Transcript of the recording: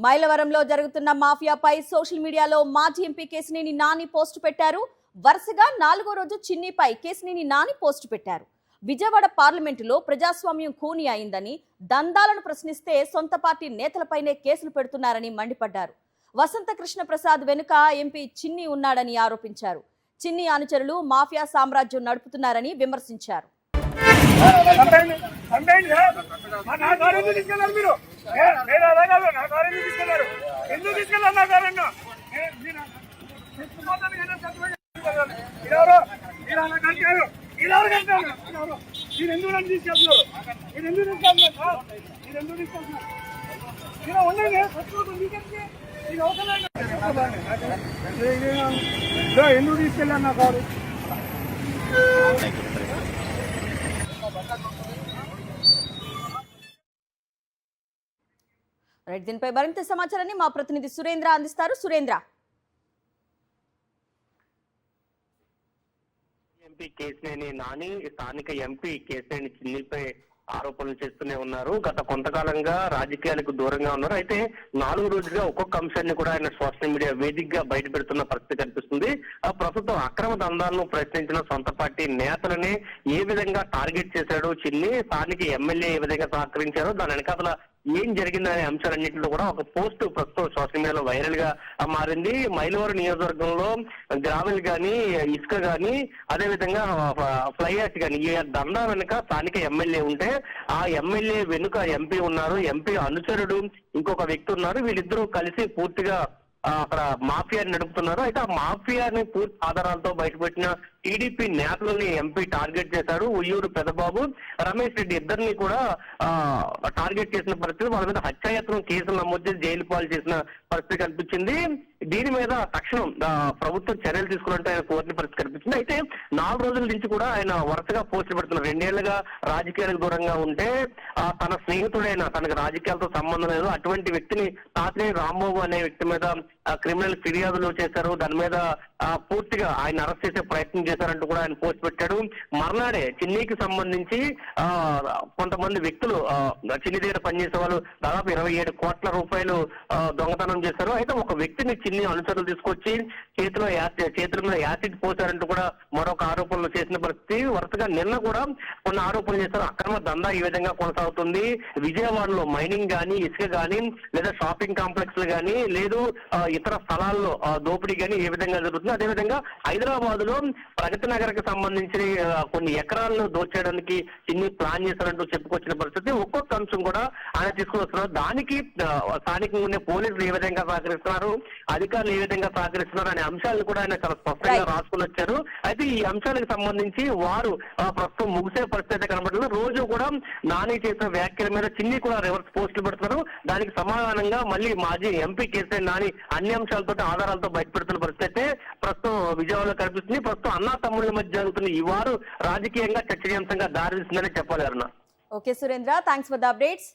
మైలవరంలో జరుగుతున్న మాఫియాపై సోషల్ మీడియాలో మాజీ ఎంపీ కేశినేని నాని పోస్టు పెట్టారు. వరుసగా 4వ రోజు చిన్నిపై కేశినేని నాని పోస్టు పెట్టారు. విజయవాడ పార్లమెంటులో ప్రజాస్వామ్యం ఖూనీ అయిందని, దందాలను ప్రశ్నిస్తే సొంత పార్టీ నేతలపైనే కేసులు పెడుతున్నారని మండిపడ్డారు. వసంత కృష్ణ ప్రసాద్ వెనుక ఎంపీ చిన్ని ఉన్నాడని ఆరోపించారు. చిన్ని అనుచరులు మాఫియా సామ్రాజ్యం నడుపుతున్నారని విమర్శించారు. ఎందుకు తీసుకెళ్ళాను నా కారు? దీనిపై మరింత సమాచారాన్ని మా ప్రతినిధి సురేంద్ర అందిస్తారు. సురేంద్ర, ఎంపీ కేశినేని నాని స్థానిక ఎంపీ కేశినేని చిన్నిపై ఆరోపణలు చేస్తూనే ఉన్నారు. గత కొంతకాలంగా రాజకీయాలకు దూరంగా ఉన్నారు. అయితే 4 రోజులుగా ఒక్కొక్క అంశాన్ని కూడా ఆయన సోషల్ మీడియా వేదికగా బయట పెడుతున్న పరిస్థితి కనిపిస్తుంది. ప్రస్తుతం అక్రమ దందాలను ప్రశ్నించిన సొంత పార్టీ నేతలని ఏ విధంగా టార్గెట్ చేశాడు చిన్ని, స్థానిక ఎమ్మెల్యే ఏ విధంగా సహకరించారో, దాని వెనకాల ఏం జరిగిందనే అంశాలన్నింటిలో కూడా ఒక పోస్ట్ ప్రస్తుతం సోషల్ మీడియాలో వైరల్ గా మారింది. మైలవరం నియోజకవర్గంలో గ్రావెల్ గాని, ఇసుక గాని, అదే విధంగా ఫ్లై యాష్ గాని, ఈ దందా వెనుక స్థానిక ఎమ్మెల్యే ఉంటే ఆ ఎమ్మెల్యే వెనుక ఎంపీ ఉన్నారు, ఎంపీ అనుచరుడు ఇంకొక వ్యక్తి ఉన్నారు. వీళ్ళిద్దరూ కలిసి పూర్తిగా అక్కడ మాఫియాని నడుపుతున్నారు. అయితే ఆ మాఫియాని పూర్తి ఆధారాలతో బయటపెట్టిన టీడీపీ నేతలని ఎంపీ టార్గెట్ చేశారు. ఉయ్యూరు పెదబాబు, రమేష్ రెడ్డి ఇద్దరిని కూడా టార్గెట్ చేసిన పరిస్థితి, వాళ్ళ మీద హత్యాయత్నం కేసులు నమోదు చేసి జైలు పాలు చేసిన పరిస్థితి కనిపించింది. దీని మీద తక్షణం ప్రభుత్వం చర్యలు తీసుకున్నట్టు ఆయన కోరిన పరిస్థితి కనిపించింది. అయితే 4 రోజుల నుంచి కూడా ఆయన వరుసగా పోస్టులు పెడుతున్నారు. 2 ఏళ్లుగా రాజకీయాలకు దూరంగా ఉంటే తన స్నేహితుడైన, తనకు రాజకీయాలతో సంబంధం లేదు అటువంటి వ్యక్తిని తాతినేని రాంబాబు అనే వ్యక్తి మీద క్రిమినల్ ఫిర్యాదులు చేశారు. దాని మీద పూర్తిగా ఆయన అరెస్ట్ చేసే ప్రయత్నం చేశారంటూ కూడా ఆయన పోస్ట్ పెట్టాడు. మర్నాడే చిన్నికి సంబంధించి కొంతమంది వ్యక్తులు చిన్ని దగ్గర పనిచేసే వాళ్ళు దాదాపు 27 కోట్ల రూపాయలు దొంగతనం చేశారు. అయితే ఒక వ్యక్తిని చిన్ని అనుచరులు తీసుకొచ్చి చేతుల మీద యాసిడ్ పోశారంటూ కూడా మరొక ఆరోపణలు చేసిన పరిస్థితి. వరుసగా నిన్న కూడా కొన్ని ఆరోపణలు చేశారు. అక్రమ దందా ఈ విధంగా కొనసాగుతుంది. విజయవాడలో మైనింగ్ గానీ, ఇసుక గానీ, లేదా షాపింగ్ కాంప్లెక్స్ గానీ, లేదు ఇతర స్థలాల్లో దోపిడీ గానీ ఏ విధంగా జరుగుతుంది. అదేవిధంగా హైదరాబాద్ లో ప్రగతి నగర్ కి సంబంధించి కొన్ని ఎకరాలను దోచేయడానికి చిన్ని ప్లాన్ చేశారంటూ చెప్పుకొచ్చిన పరిస్థితి. ఒక్కొక్క అంశం కూడా ఆయన తీసుకుని వస్తున్నారు. దానికి స్థానికంగా ఉండే పోలీసులు ఏ విధంగా సహకరిస్తున్నారు, అధికారులు ఏ విధంగా సహకరిస్తున్నారు అనే అంశాలను కూడా ఆయన చాలా స్పష్టంగా రాసుకుని వచ్చారు. అయితే ఈ అంశాలకు సంబంధించి వారు ప్రస్తుతం ముగిసే పరిస్థితి కనబడుతుంది. రోజు కూడా నాని చేసిన వ్యాఖ్యల మీద చిన్ని కూడా రివర్స్ పోస్టులు పెడుతున్నారు. దానికి సమాధానంగా మళ్ళీ మాజీ ఎంపీ కేసీఆర్ నాని అన్ని అంశాలతో ఆధారాలతో బయటపెడుతున్న పరిస్థితి అయితే ప్రస్తుతం విజయవాడలో కనిపిస్తుంది. ప్రస్తుతం అన్నా తమ్ముళ్ళ మధ్య జరుగుతున్న ఈ వారు రాజకీయంగా చర్చనీయాంశంగా దారితీస్తుందని చెప్పాలి. Aruna. Okay Surendra, thanks for the updates.